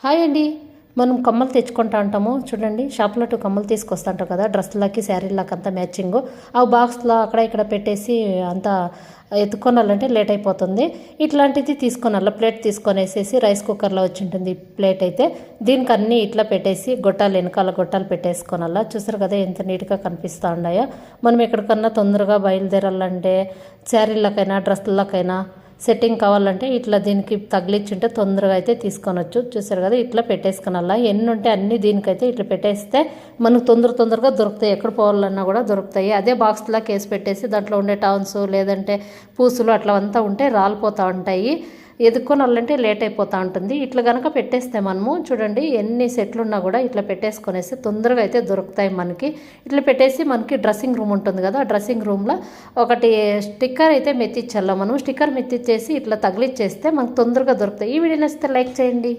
Hi అండి. మనం కమ్మలు తెచ్చుకుంటా ఉంటాము చూడండి. షాప్లో 2 కమ్మలు తీసుకొస్తుంటాం కదా, డ్రెస్సులకి శారీలకి అంతా మ్యాచింగ్. ఆ బాక్స్లో అక్కడ ఇక్కడ పెట్టేసి అంతా ఎత్తుకోనాలంటే లేట్ అయిపోతుంది. ఇట్లాంటిది తీసుకొనాల ప్లేట్ తీసుకొనేసేసి రైస్ కుక్కర్లో వచ్చి ఉంటుంది ప్లేట్ అయితే. దీనికి అన్నీ ఇట్లా పెట్టేసి గొట్టాలు వెనకాల గొట్టాలు పెట్టేసుకోనాల. చూసారు కదా ఎంత నీట్గా కనిపిస్తూ ఉన్నాయో. మనం ఎక్కడికన్నా తొందరగా బయలుదేరాలంటే శారీలకైనా డ్రెస్సులకైనా సెట్టింగ్ కావాలంటే ఇట్లా దీనికి తగిలించుంటే తొందరగా అయితే తీసుకొనొచ్చు. చూసారు కదా ఇట్లా పెట్టేసుకునల్లా. ఎన్ని ఉంటే అన్ని దీనికైతే ఇట్లా పెట్టేస్తే మనకు తొందరగా దొరుకుతాయి. ఎక్కడ పోవాలన్నా కూడా దొరుకుతాయి. అదే బాక్స్లా కేసు పెట్టేసి దాంట్లో ఉండే టౌన్స్ లేదంటే పూసులు అట్లా అంతా ఉంటే రాలిపోతూ ఉంటాయి. ఎదుక్కొనాలంటే లేట్ అయిపోతూ ఉంటుంది. ఇట్లా కనుక పెట్టేస్తే మనము చూడండి ఎన్ని సెట్లు ఉన్నా కూడా ఇట్లా పెట్టేసుకొనేసి తొందరగా అయితే దొరుకుతాయి మనకి. ఇట్లా పెట్టేసి మనకి డ్రెస్సింగ్ రూమ్ ఉంటుంది కదా, డ్రెస్సింగ్ రూమ్లో ఒకటి స్టిక్కర్ అయితే మెత్తిచ్చాల. మనం స్టిక్కర్ మెత్తిచ్చేసి ఇట్లా తగిలిచ్చేస్తే మనకు తొందరగా దొరుకుతాయి. ఈ వీడియో నచ్చితే లైక్ చేయండి.